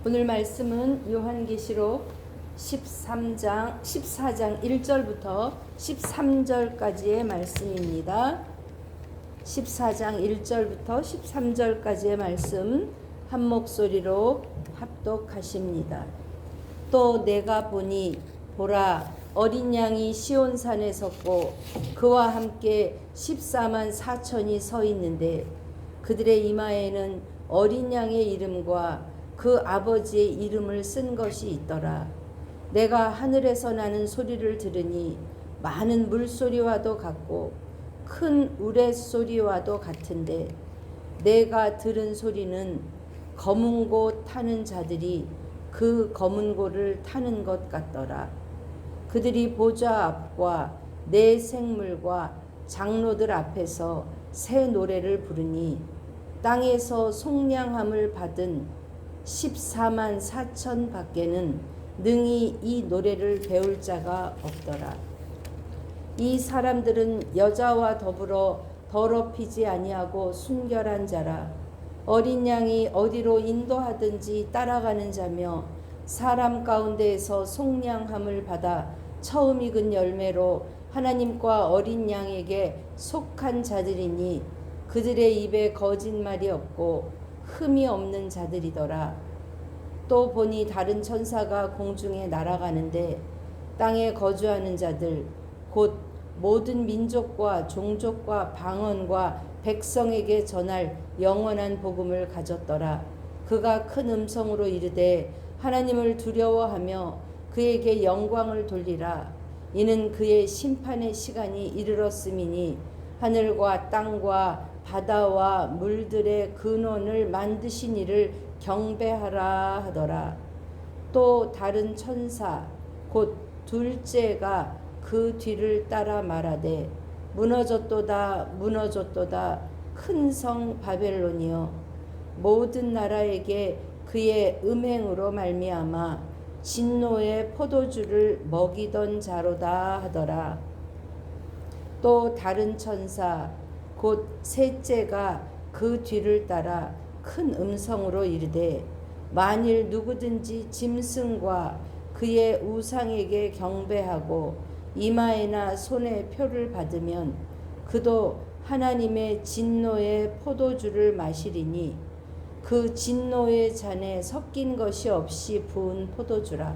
오늘 말씀은 요한계시록 14장 1절부터 13절까지의 말씀입니다. 14장 1절부터 13절까지의 말씀 한 목소리로 합독하십니다. 또 내가 보니 보라 어린 양이 시온산에 섰고 그와 함께 14만 4천이 서 있는데 그들의 이마에는 어린 양의 이름과 그 아버지의 이름을 쓴 것이 있더라. 내가 하늘에서 나는 소리를 들으니 많은 물소리와도 같고 큰 우레소리와도 같은데 내가 들은 소리는 검은 고 타는 자들이 그 검은 고를 타는 것 같더라. 그들이 보좌 앞과 네 생물과 장로들 앞에서 새 노래를 부르니 땅에서 속량함을 받은 14만 4천 밖에는 능히 이 노래를 배울 자가 없더라. 이 사람들은 여자와 더불어 더럽히지 아니하고 순결한 자라. 어린 양이 어디로 인도하든지 따라가는 자며 사람 가운데에서 속량함을 받아 처음 익은 열매로 하나님과 어린 양에게 속한 자들이니 그들의 입에 거짓말이 없고 흠이 없는 자들이더라. 또 보니 다른 천사가 공중에 날아가는데 땅에 거주하는 자들 곧 모든 민족과 종족과 방언과 백성에게 전할 영원한 복음을 가졌더라. 그가 큰 음성으로 이르되 하나님을 두려워하며 그에게 영광을 돌리라. 이는 그의 심판의 시간이 이르렀음이니 하늘과 땅과 바다와 물들의 근원을 만드신 이를 경배하라 하더라. 또 다른 천사 곧 둘째가 그 뒤를 따라 말하되 무너졌도다 무너졌도다 큰 성 바벨론이여 모든 나라에게 그의 음행으로 말미암아 진노의 포도주를 먹이던 자로다 하더라. 또 다른 천사 곧 셋째가 그 뒤를 따라 큰 음성으로 이르되 만일 누구든지 짐승과 그의 우상에게 경배하고 이마에나 손에 표를 받으면 그도 하나님의 진노의 포도주를 마시리니 그 진노의 잔에 섞인 것이 없이 부은 포도주라.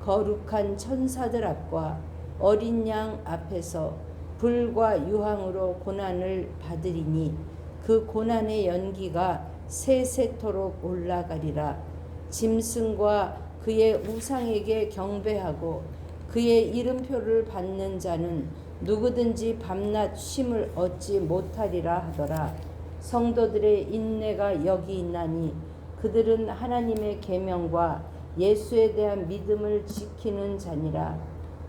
거룩한 천사들 앞과 어린 양 앞에서 불과 유황으로 고난을 받으리니 그 고난의 연기가 세세토록 올라가리라. 짐승과 그의 우상에게 경배하고 그의 이름표를 받는 자는 누구든지 밤낮 쉼을 얻지 못하리라 하더라. 성도들의 인내가 여기 있나니 그들은 하나님의 계명과 예수에 대한 믿음을 지키는 자니라.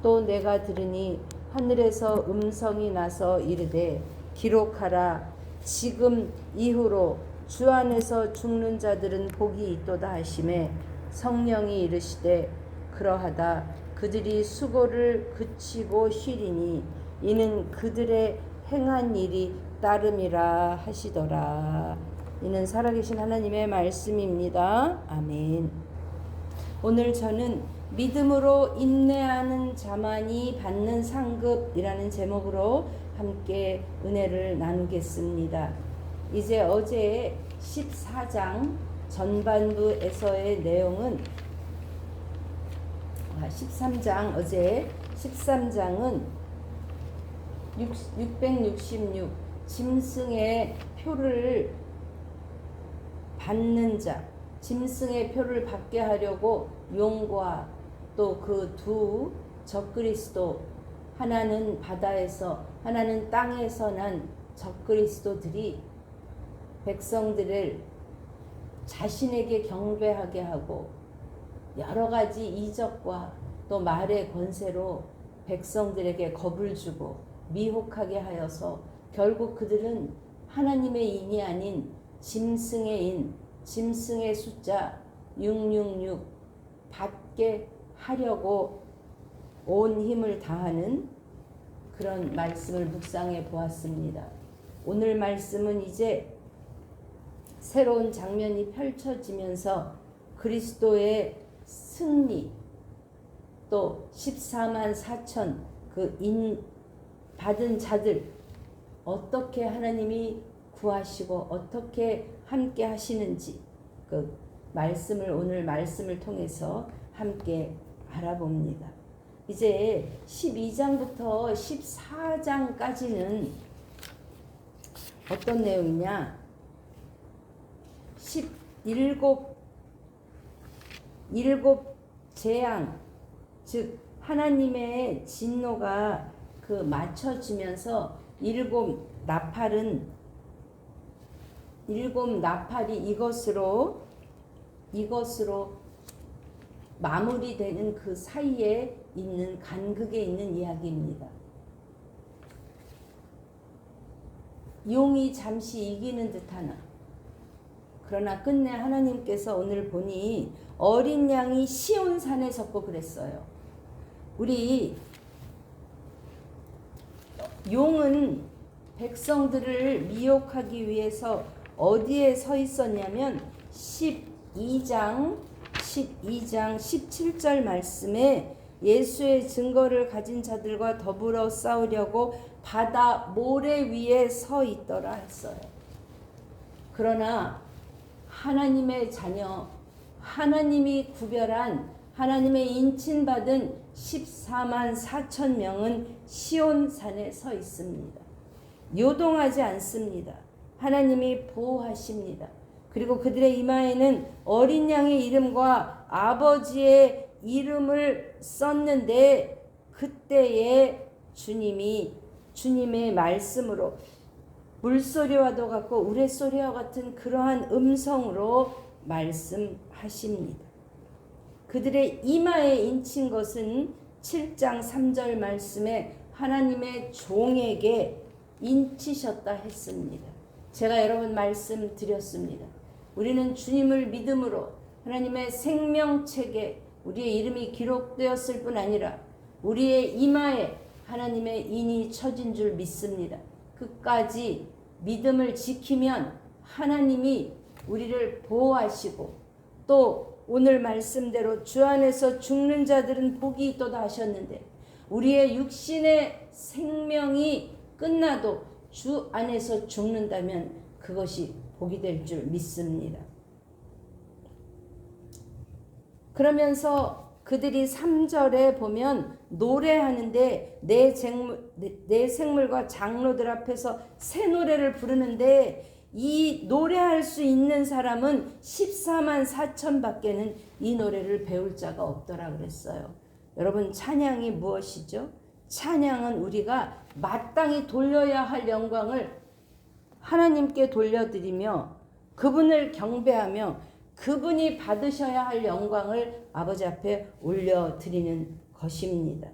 또 내가 들으니 하늘에서 음성이 나서 이르되 기록하라. 지금 이후로 주 안에서 죽는 자들은 복이 있도다 하시매 성령이 이르시되 그러하다. 그들이 수고를 그치고 쉬리니 이는 그들의 행한 일이 따름이라 하시더라. 이는 살아계신 하나님의 말씀입니다. 아멘. 오늘 저는 믿음으로 인내하는 자만이 받는 상급이라는 제목으로 함께 은혜를 나누겠습니다. 이제 어제 14장 전반부에서의 내용은 13장 어제 13장은 666 짐승의 표를 받는 자, 짐승의 표를 받게 하려고 용과 또 그 두 적그리스도, 하나는 바다에서 하나는 땅에서 난 적그리스도들이 백성들을 자신에게 경배하게 하고 여러 가지 이적과 또 말의 권세로 백성들에게 겁을 주고 미혹하게 하여서 결국 그들은 하나님의 인이 아닌 짐승의 인, 짐승의 숫자 666 받게 하려고 온 힘을 다하는 그런 말씀을 묵상해 보았습니다. 오늘 말씀은 이제 새로운 장면이 펼쳐지면서 그리스도의 승리, 또 14만 4천 받은 자들 어떻게 하나님이 구하시고 어떻게 함께 하시는지 그 말씀을 오늘 말씀을 통해서 함께 알아봅니다. 이제 12장부터 14장까지는 어떤 내용이냐? 일곱 재앙, 즉 하나님의 진노가 맞춰지면서 일곱 나팔이 이것으로 마무리되는 그 사이에 있는 간극에 있는 이야기입니다. 용이 잠시 이기는 듯하나 그러나 끝내 하나님께서 오늘 보니 어린 양이 시온산에 섰고 그랬어요. 우리 용은 백성들을 미혹하기 위해서 어디에 서 있었냐면 12장 17절 말씀에 예수의 증거를 가진 자들과 더불어 싸우려고 바다 모래 위에 서 있더라 했어요. 그러나 하나님의 자녀, 하나님이 구별한 하나님의 인친받은 14만 4천 명은 시온산에 서 있습니다. 요동하지 않습니다. 하나님이 보호하십니다. 그리고 그들의 이마에는 어린 양의 이름과 아버지의 이름을 썼는데 그때에 주님의 말씀으로 물소리와도 같고 우레소리와 같은 그러한 음성으로 말씀하십니다. 그들의 이마에 인친 것은 7장 3절 말씀에 하나님의 종에게 인치셨다 했습니다. 제가 여러 번 말씀드렸습니다. 우리는 주님을 믿음으로 하나님의 생명책에 우리의 이름이 기록되었을 뿐 아니라 우리의 이마에 하나님의 인이 쳐진 줄 믿습니다. 끝까지 믿음을 지키면 하나님이 우리를 보호하시고 또 오늘 말씀대로 주 안에서 죽는 자들은 복이 있도다 하셨는데 우리의 육신의 생명이 끝나도 주 안에서 죽는다면 그것이 복이 될 줄 믿습니다. 그러면서 그들이 3절에 보면 노래하는데 내 생물과 장로들 앞에서 새 노래를 부르는데 이 노래할 수 있는 사람은 14만 4천 밖에는 이 노래를 배울 자가 없더라 그랬어요. 여러분 찬양이 무엇이죠? 찬양은 우리가 마땅히 돌려야 할 영광을 하나님께 돌려드리며 그분을 경배하며 그분이 받으셔야 할 영광을 아버지 앞에 올려드리는 것입니다.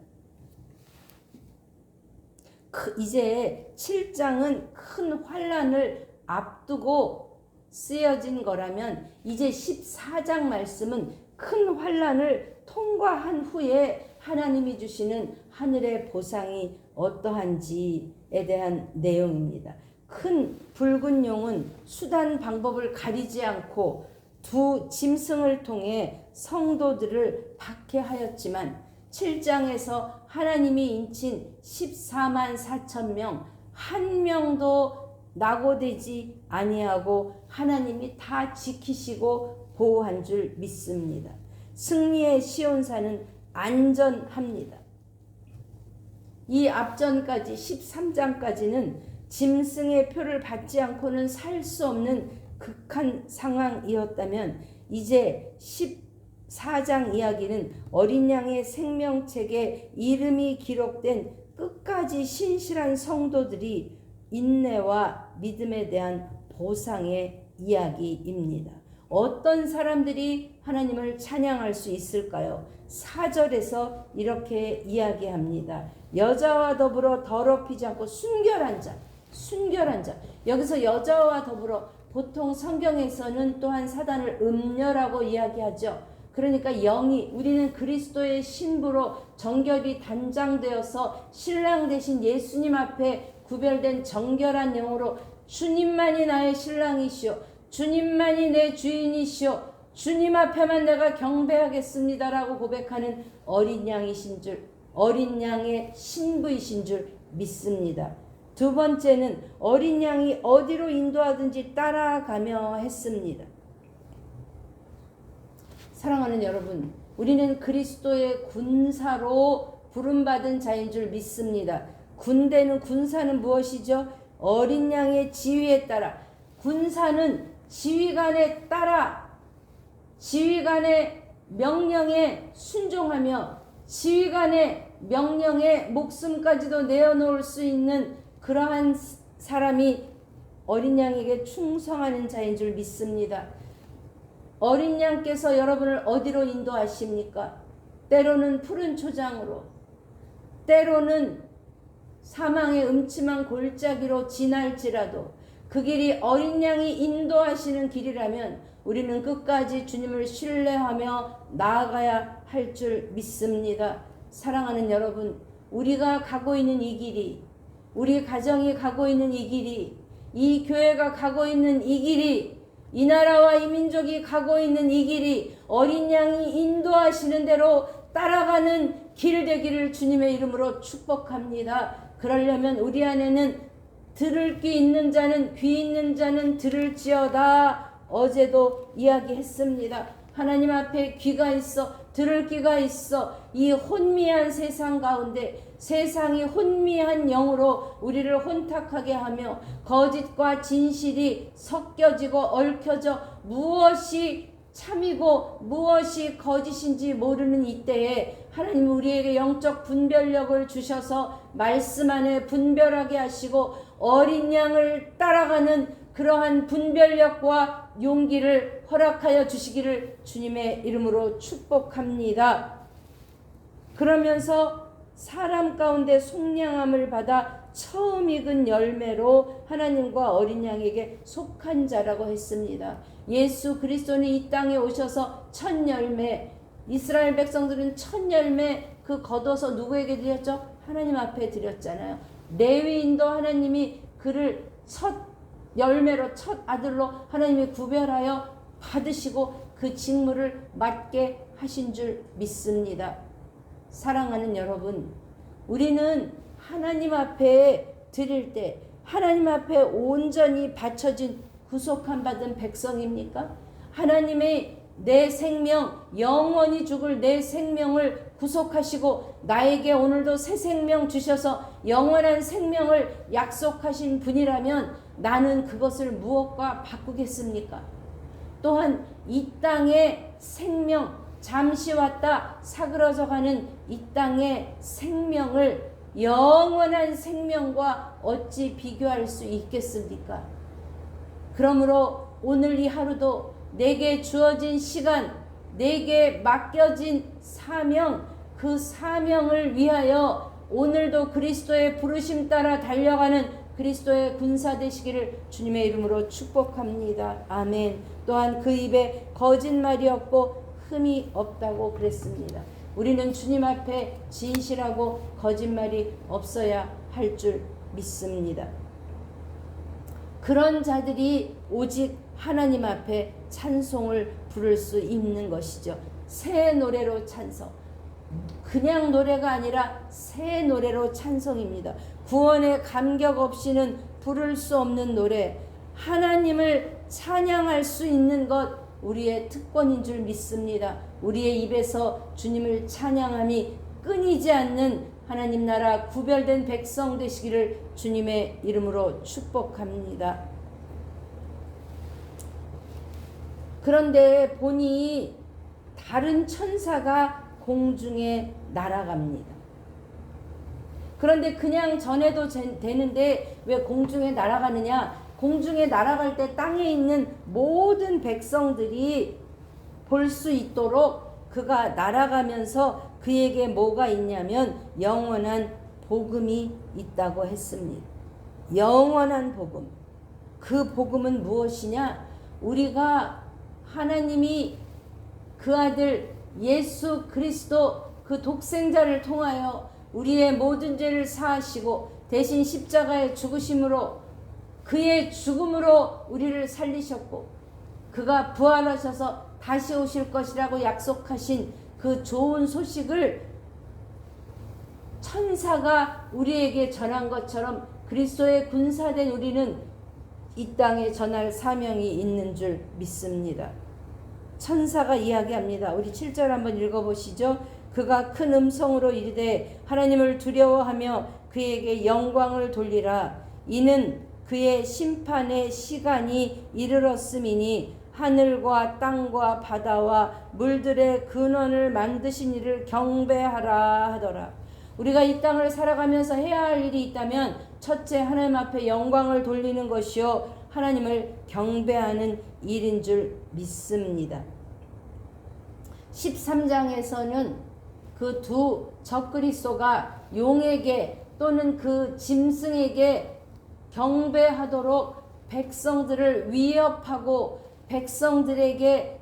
이제 7장은 큰 환난을 앞두고 쓰여진 거라면 이제 14장 말씀은 큰 환난을 통과한 후에 하나님이 주시는 하늘의 보상이 어떠한지에 대한 내용입니다. 큰 붉은 용은 수단 방법을 가리지 않고 두 짐승을 통해 성도들을 박해하였지만 7장에서 하나님이 인친 14만 4천 명 한 명도 낙오되지 아니하고 하나님이 다 지키시고 보호한 줄 믿습니다. 승리의 시온산은 안전합니다. 이 앞전까지 13장까지는 짐승의 표를 받지 않고는 살 수 없는 극한 상황이었다면 이제 14장 이야기는 어린 양의 생명책에 이름이 기록된 끝까지 신실한 성도들이 인내와 믿음에 대한 보상의 이야기입니다. 어떤 사람들이 하나님을 찬양할 수 있을까요? 4절에서 이렇게 이야기합니다. 여자와 더불어 더럽히지 않고 순결한 자. 여기서 여자와 더불어 보통 성경에서는 또한 사단을 음녀라고 이야기하죠. 그러니까 영이 우리는 그리스도의 신부로 정결이 단장되어서 신랑 되신 예수님 앞에 구별된 정결한 영으로 주님만이 나의 신랑이시오. 주님만이 내 주인이시오. 주님 앞에만 내가 경배하겠습니다라고 고백하는 어린 양이신 줄, 어린 양의 신부이신 줄 믿습니다. 두 번째는 어린 양이 어디로 인도하든지 따라가며 했습니다. 사랑하는 여러분, 우리는 그리스도의 군사로 부름받은 자인 줄 믿습니다. 군사는 무엇이죠? 어린 양의 지휘에 따라, 군사는 지휘관에 따라, 지휘관의 명령에 순종하며 지휘관의 명령에 목숨까지도 내어놓을 수 있는 그러한 사람이 어린 양에게 충성하는 자인 줄 믿습니다. 어린 양께서 여러분을 어디로 인도하십니까? 때로는 푸른 초장으로, 때로는 사망의 음침한 골짜기로 지날지라도 그 길이 어린 양이 인도하시는 길이라면 우리는 끝까지 주님을 신뢰하며 나아가야 할 줄 믿습니다. 사랑하는 여러분, 우리가 가고 있는 이 길이, 우리 가정이 가고 있는 이 길이, 이 교회가 가고 있는 이 길이, 이 나라와 이 민족이 가고 있는 이 길이 어린 양이 인도하시는 대로 따라가는 길 되기를 주님의 이름으로 축복합니다. 그러려면 우리 안에는 들을 귀 있는 자는, 귀 있는 자는 들을지어다. 어제도 이야기했습니다. 하나님 앞에 귀가 있어, 들을 귀가 있어. 이 혼미한 세상 가운데, 세상이 혼미한 영으로 우리를 혼탁하게 하며 거짓과 진실이 섞여지고 얽혀져 무엇이 참이고 무엇이 거짓인지 모르는 이때에 하나님 우리에게 영적 분별력을 주셔서 말씀 안에 분별하게 하시고 어린 양을 따라가는 그러한 분별력과 용기를 허락하여 주시기를 주님의 이름으로 축복합니다. 그러면서 사람 가운데 속량함을 받아 처음 익은 열매로 하나님과 어린 양에게 속한 자라고 했습니다. 예수 그리스도는 이 땅에 오셔서 첫 열매, 이스라엘 백성들은 첫 열매 그 걷어서 누구에게 드렸죠? 하나님 앞에 드렸잖아요. 레위인도 하나님이 그를 첫 열매로, 첫 아들로 하나님이 구별하여 받으시고 그 직무를 맡게 하신 줄 믿습니다. 사랑하는 여러분, 우리는 하나님 앞에 드릴 때 하나님 앞에 온전히 바쳐진 구속함 받은 백성입니까? 하나님의 내 생명, 영원히 죽을 내 생명을 구속하시고 나에게 오늘도 새 생명 주셔서 영원한 생명을 약속하신 분이라면 나는 그것을 무엇과 바꾸겠습니까? 또한 이 땅의 생명, 잠시 왔다 사그러져가는 이 땅의 생명을 영원한 생명과 어찌 비교할 수 있겠습니까? 그러므로 오늘 이 하루도 내게 주어진 시간, 내게 맡겨진 사명, 그 사명을 위하여 오늘도 그리스도의 부르심 따라 달려가는 그리스도의 군사 되시기를 주님의 이름으로 축복합니다. 아멘. 또한 그 입에 거짓말이 없고 흠이 없다고 그랬습니다. 우리는 주님 앞에 진실하고 거짓말이 없어야 할 줄 믿습니다. 그런 자들이 오직 하나님 앞에 찬송을 부를 수 있는 것이죠. 새 노래로 찬송. 그냥 노래가 아니라 새 노래로 찬송입니다. 구원의 감격 없이는 부를 수 없는 노래. 하나님을 찬양할 수 있는 것 우리의 특권인 줄 믿습니다. 우리의 입에서 주님을 찬양함이 끊이지 않는 하나님 나라 구별된 백성 되시기를 주님의 이름으로 축복합니다. 그런데 보니 다른 천사가 공중에 날아갑니다. 그런데 그냥 전해도 되는데 왜 공중에 날아가느냐? 공중에 날아갈 때 땅에 있는 모든 백성들이 볼 수 있도록 그가 날아가면서 그에게 뭐가 있냐면 영원한 복음이 있다고 했습니다. 영원한 복음. 그 복음은 무엇이냐? 우리가 하나님이 그 아들 예수 그리스도 그 독생자를 통하여 우리의 모든 죄를 사하시고 대신 십자가의 죽으심으로 그의 죽음으로 우리를 살리셨고 그가 부활하셔서 다시 오실 것이라고 약속하신 그 좋은 소식을 천사가 우리에게 전한 것처럼 그리스도의 군사된 우리는 이 땅에 전할 사명이 있는 줄 믿습니다. 천사가 이야기합니다. 우리 7절 한번 읽어보시죠. 그가 큰 음성으로 이르되 하나님을 두려워하며 그에게 영광을 돌리라. 이는 그의 심판의 시간이 이르렀음이니 하늘과 땅과 바다와 물들의 근원을 만드신 이를 경배하라 하더라. 우리가 이 땅을 살아가면서 해야 할 일이 있다면 첫째 하나님 앞에 영광을 돌리는 것이요 하나님을 경배하는 일인 줄 믿습니다. 13장에서는 그 두 적그리스도가 용에게 또는 그 짐승에게 경배하도록 백성들을 위협하고 백성들에게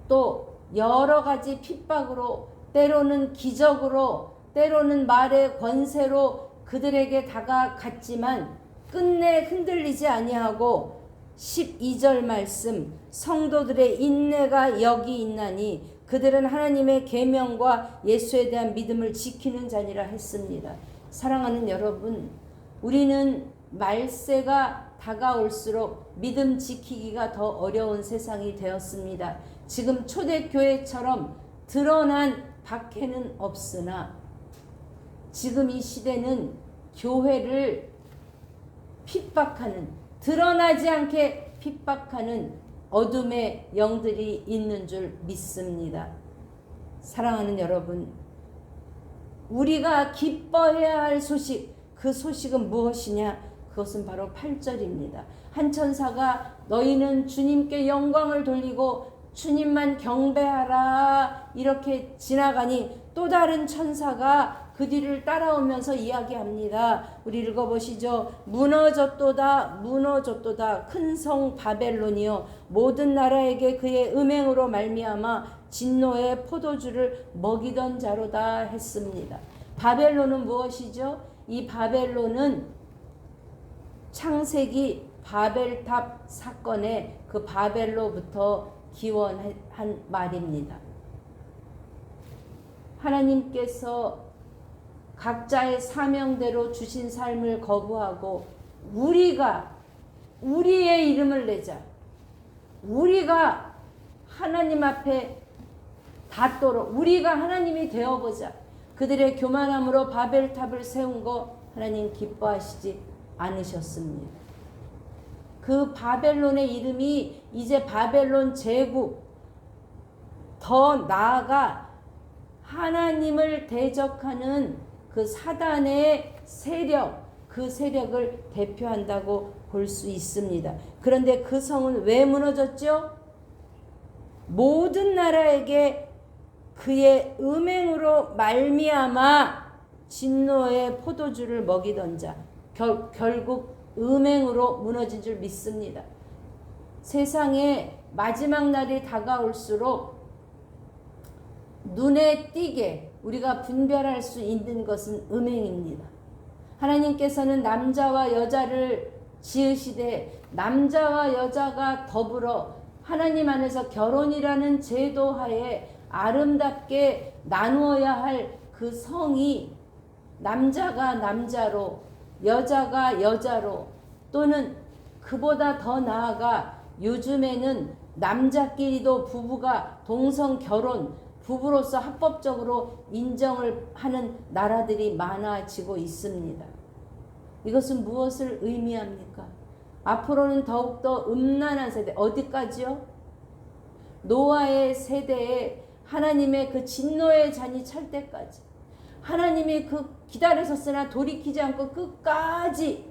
또 여러 가지 핍박으로 때로는 기적으로 때로는 말의 권세로 그들에게 다가갔지만 끝내 흔들리지 아니하고 12절 말씀 성도들의 인내가 여기 있나니 그들은 하나님의 계명과 예수에 대한 믿음을 지키는 자니라 했습니다. 사랑하는 여러분, 우리는 말세가 다가올수록 믿음 지키기가 더 어려운 세상이 되었습니다. 지금 초대교회처럼 드러난 박해는 없으나 지금 이 시대는 교회를 핍박하는, 드러나지 않게 핍박하는 어둠의 영들이 있는 줄 믿습니다. 사랑하는 여러분, 우리가 기뻐해야 할 소식, 그 소식은 무엇이냐? 그것은 바로 8절입니다. 한 천사가 너희는 주님께 영광을 돌리고 주님만 경배하라 이렇게 지나가니 또 다른 천사가 그 뒤를 따라오면서 이야기합니다. 우리 읽어보시죠. 무너졌도다 무너졌도다 큰 성 바벨론이여 모든 나라에게 그의 음행으로 말미암아 진노의 포도주를 먹이던 자로다 했습니다. 바벨론은 무엇이죠? 이 바벨론은 창세기 바벨탑 사건의 그 바벨로부터 기원한 말입니다. 하나님께서 각자의 사명대로 주신 삶을 거부하고 우리가 우리의 이름을 내자, 우리가 하나님 앞에 닿도록 우리가 하나님이 되어보자, 그들의 교만함으로 바벨탑을 세운 거 하나님 기뻐하시지 않으셨습니다. 그 바벨론의 이름이 이제 바벨론 제국, 더 나아가 하나님을 대적하는 그 사단의 세력, 그 세력을 대표한다고 볼 수 있습니다. 그런데 그 성은 왜 무너졌죠? 모든 나라에게 그의 음행으로 말미암아 진노의 포도주를 먹이던 자, 결국 음행으로 무너진 줄 믿습니다. 세상에 마지막 날이 다가올수록 눈에 띄게 우리가 분별할 수 있는 것은 음행입니다. 하나님께서는 남자와 여자를 지으시되 남자와 여자가 더불어 하나님 안에서 결혼이라는 제도 하에 아름답게 나누어야 할 그 성이 남자가 남자로 여자가 여자로 또는 그보다 더 나아가 요즘에는 남자끼리도 부부가 동성 결혼 부부로서 합법적으로 인정을 하는 나라들이 많아지고 있습니다. 이것은 무엇을 의미합니까? 앞으로는 더욱더 음란한 세대, 어디까지요? 노아의 세대에 하나님의 그 진노의 잔이 찰 때까지 하나님이 그 기다리셨으나 돌이키지 않고 끝까지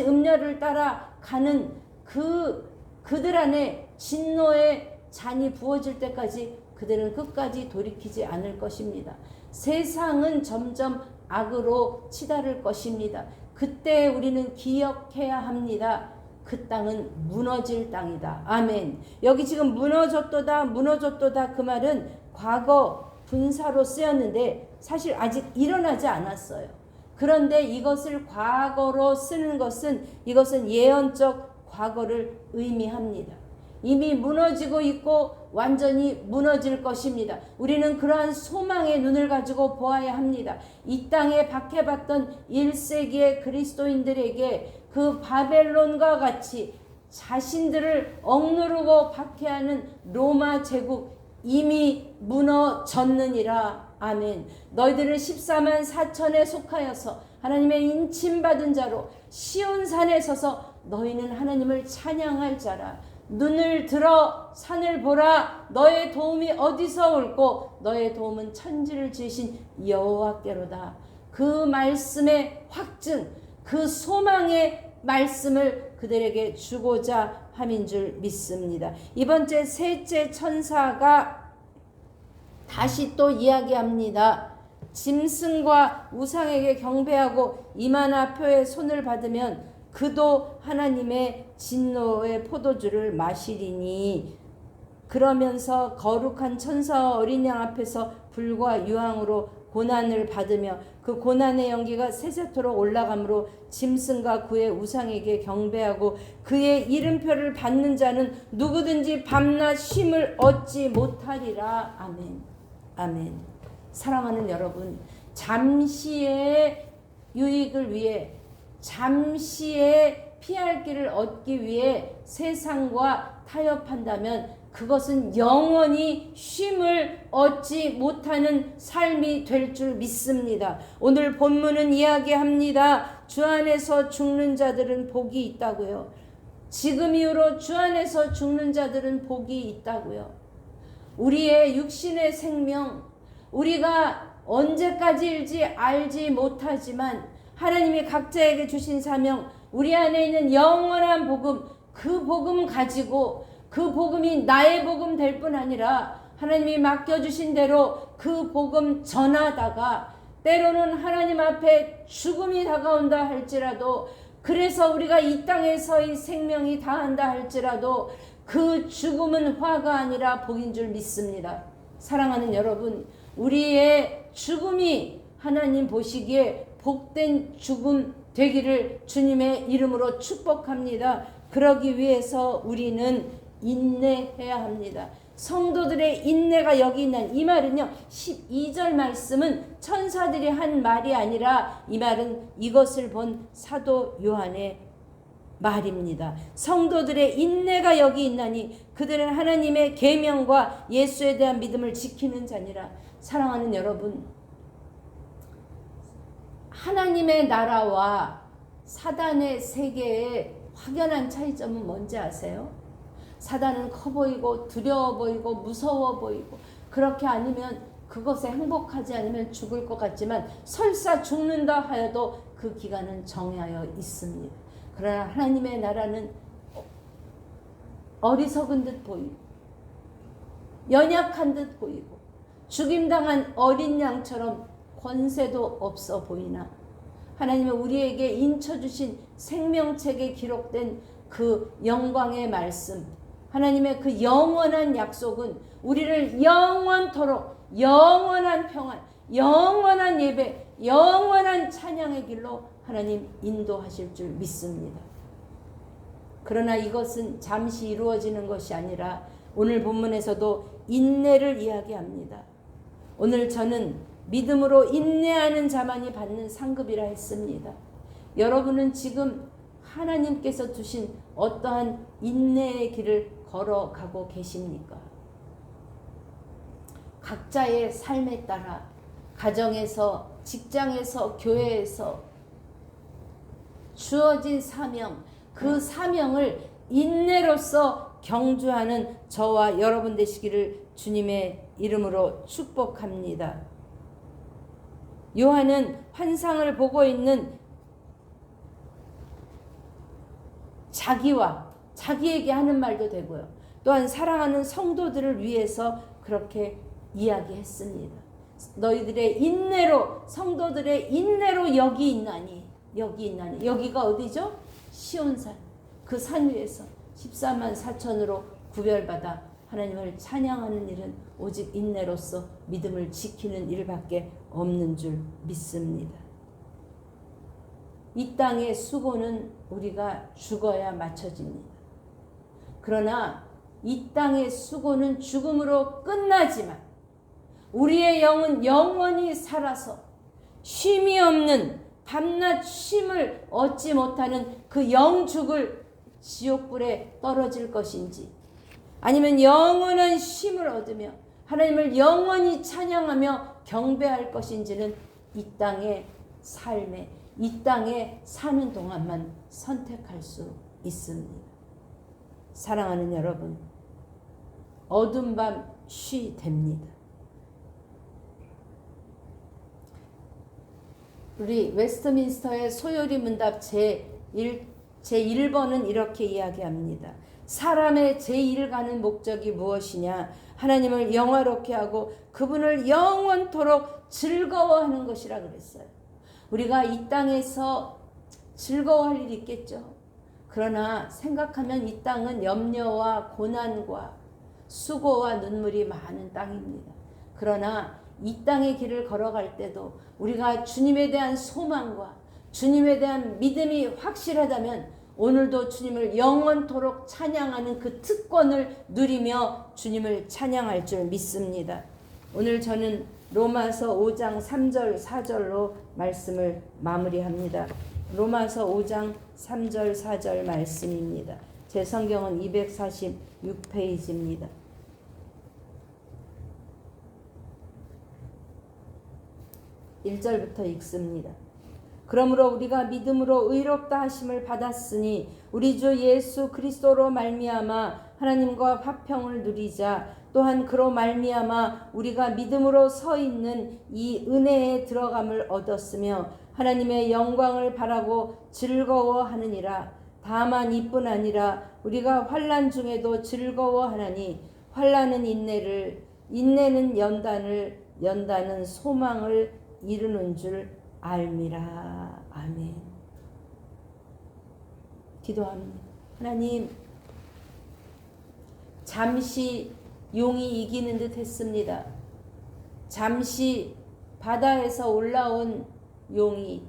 음녀를 따라가는 그들 안에 진노의 잔이 부어질 때까지 그들은 끝까지 돌이키지 않을 것입니다. 세상은 점점 악으로 치달을 것입니다. 그때 우리는 기억해야 합니다. 그 땅은 무너질 땅이다. 아멘. 여기 지금 무너졌도다 그 말은 과거 분사로 쓰였는데 사실 아직 일어나지 않았어요. 그런데 이것을 과거로 쓰는 것은 이것은 예언적 과거를 의미합니다. 이미 무너지고 있고 완전히 무너질 것입니다. 우리는 그러한 소망의 눈을 가지고 보아야 합니다. 이 땅에 박해받던 1세기의 그리스도인들에게 그 바벨론과 같이 자신들을 억누르고 박해하는 로마 제국 이미 무너졌느니라. 아멘. 너희들은 14만 4천에 속하여서 하나님의 인침받은 자로 시온산에 서서 너희는 하나님을 찬양할 자라. 눈을 들어 산을 보라. 너의 도움이 어디서 올꼬? 너의 도움은 천지를 지으신 여호와께로다. 그 말씀의 확증, 그 소망의 말씀을 그들에게 주고자 함인 줄 믿습니다. 이번째 셋째 천사가 다시 또 이야기합니다. 짐승과 우상에게 경배하고 이만하표의 손을 받으면 그도 하나님의 진노의 포도주를 마시리니, 그러면서 거룩한 천사와 어린 양 앞에서 불과 유황으로 고난을 받으며 그 고난의 연기가 세세토록 올라가므로 짐승과 그의 우상에게 경배하고 그의 이름표를 받는 자는 누구든지 밤낮 쉼을 얻지 못하리라. 아멘. 아멘. 사랑하는 여러분, 잠시의 유익을 위해, 잠시의 피할 길을 얻기 위해 세상과 타협한다면 그것은 영원히 쉼을 얻지 못하는 삶이 될 줄 믿습니다. 오늘 본문은 이야기합니다. 주 안에서 죽는 자들은 복이 있다고요. 지금 이후로 주 안에서 죽는 자들은 복이 있다고요. 우리의 육신의 생명, 우리가 언제까지일지 알지 못하지만 하나님이 각자에게 주신 사명, 우리 안에 있는 영원한 복음, 그 복음 가지고 그 복음이 나의 복음 될 뿐 아니라 하나님이 맡겨주신 대로 그 복음 전하다가 때로는 하나님 앞에 죽음이 다가온다 할지라도, 그래서 우리가 이 땅에서의 생명이 다한다 할지라도 그 죽음은 화가 아니라 복인 줄 믿습니다. 사랑하는 여러분, 우리의 죽음이 하나님 보시기에 복된 죽음 되기를 주님의 이름으로 축복합니다. 그러기 위해서 우리는 인내해야 합니다. 성도들의 인내가 여기 있는 이 말은요, 12절 말씀은 천사들이 한 말이 아니라 이 말은 이것을 본 사도 요한의 말입니다. 성도들의 인내가 여기 있나니 그들은 하나님의 계명과 예수에 대한 믿음을 지키는 자니라. 사랑하는 여러분, 하나님의 나라와 사단의 세계의 확연한 차이점은 뭔지 아세요? 사단은 커 보이고 두려워 보이고 무서워 보이고, 그렇게 아니면 그것에 행복하지 않으면 죽을 것 같지만 설사 죽는다 하여도 그 기간은 정하여 있습니다. 그러나 하나님의 나라는 어리석은 듯 보이고 연약한 듯 보이고 죽임당한 어린 양처럼 권세도 없어 보이나 하나님은 우리에게 인쳐주신 생명책에 기록된 그 영광의 말씀, 하나님의 그 영원한 약속은 우리를 영원토록 영원한 평안, 영원한 예배, 영원한 찬양의 길로 하나님 인도하실 줄 믿습니다. 그러나 이것은 잠시 이루어지는 것이 아니라 오늘 본문에서도 인내를 이야기합니다. 오늘 저는 믿음으로 인내하는 자만이 받는 상급이라 했습니다. 여러분은 지금 하나님께서 주신 어떠한 인내의 길을 걸어가고 계십니까? 각자의 삶에 따라 가정에서, 직장에서, 교회에서 주어진 사명, 그 사명을 인내로서 경주하는 저와 여러분 되시기를 주님의 이름으로 축복합니다. 요한은 환상을 보고 있는 자기에게 하는 말도 되고요. 또한 사랑하는 성도들을 위해서 그렇게 이야기했습니다. 너희들의 인내로, 성도들의 인내로 여기 있나니. 여기가 어디죠? 시온산. 그 산 위에서 14만 4천으로 구별받아 하나님을 찬양하는 일은 오직 인내로서 믿음을 지키는 일밖에 없는 줄 믿습니다. 이 땅의 수고는 우리가 죽어야 마쳐집니다. 그러나 이 땅의 수고는 죽음으로 끝나지만 우리의 영은 영원히 살아서 쉼이 없는 밤낮 쉼을 얻지 못하는 그 영죽을 지옥불에 떨어질 것인지, 아니면 영원한 쉼을 얻으며 하나님을 영원히 찬양하며 경배할 것인지는 이 땅의 삶에, 이 땅에 사는 동안만 선택할 수 있습니다. 사랑하는 여러분, 어두운 밤 쉬 됩니다. 우리 웨스트민스터의 소요리 문답 제1번은 이렇게 이야기합니다. 사람의 제1 가는 목적이 무엇이냐? 하나님을 영화롭게 하고 그분을 영원토록 즐거워하는 것이라 그랬어요. 우리가 이 땅에서 즐거워할 일이 있겠죠. 그러나 생각하면 이 땅은 염려와 고난과 수고와 눈물이 많은 땅입니다. 그러나 이 땅의 길을 걸어갈 때도 우리가 주님에 대한 소망과 주님에 대한 믿음이 확실하다면 오늘도 주님을 영원토록 찬양하는 그 특권을 누리며 주님을 찬양할 줄 믿습니다. 오늘 저는 로마서 5장 3절 4절로 말씀을 마무리합니다. 로마서 5장 3절 4절 말씀입니다. 제 성경은 246페이지입니다. 1절부터 읽습니다. 그러므로 우리가 믿음으로 의롭다 하심을 받았으니 우리 주 예수 그리스도로 말미암아 하나님과 화평을 누리자. 또한 그로 말미암아 우리가 믿음으로 서 있는 이 은혜에 들어감을 얻었으며 하나님의 영광을 바라고 즐거워하느니라. 다만 이뿐 아니라 우리가 환난 중에도 즐거워하나니 환난은 인내를, 인내는 연단을, 연단은 소망을 이루는 줄 알미라. 아멘. 기도합니다. 하나님, 잠시 용이 이기는 듯 했습니다. 잠시 바다에서 올라온 용이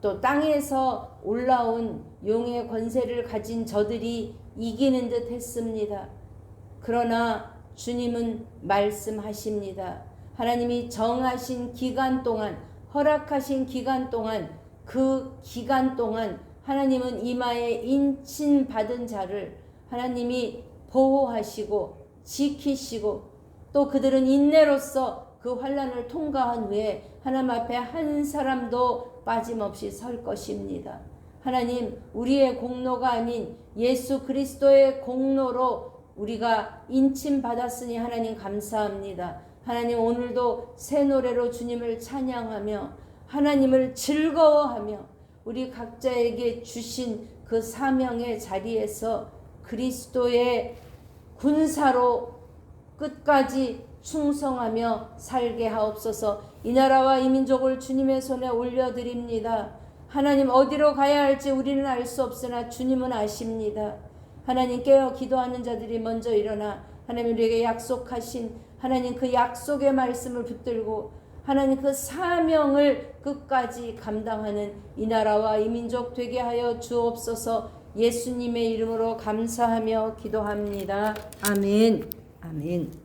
또 땅에서 올라온 용의 권세를 가진 저들이 이기는 듯 했습니다. 그러나 주님은 말씀하십니다. 하나님이 정하신 기간 동안, 허락하신 기간 동안, 그 기간 동안 하나님은 이마에 인친 받은 자를 하나님이 보호하시고 지키시고 또 그들은 인내로서 그 환난을 통과한 후에 하나님 앞에 한 사람도 빠짐없이 설 것입니다. 하나님, 우리의 공로가 아닌 예수 그리스도의 공로로 우리가 인침 받았으니 하나님 감사합니다. 하나님, 오늘도 새 노래로 주님을 찬양하며 하나님을 즐거워하며 우리 각자에게 주신 그 사명의 자리에서 그리스도의 군사로 끝까지 충성하며 살게 하옵소서. 이 나라와 이 민족을 주님의 손에 올려드립니다. 하나님, 어디로 가야 할지 우리는 알 수 없으나 주님은 아십니다. 하나님, 깨어 기도하는 자들이 먼저 일어나 하나님 우리에게 약속하신 하나님 그 약속의 말씀을 붙들고 하나님 그 사명을 끝까지 감당하는 이 나라와 이 민족 되게 하여 주옵소서. 예수님의 이름으로 감사하며 기도합니다. 아멘. 아멘.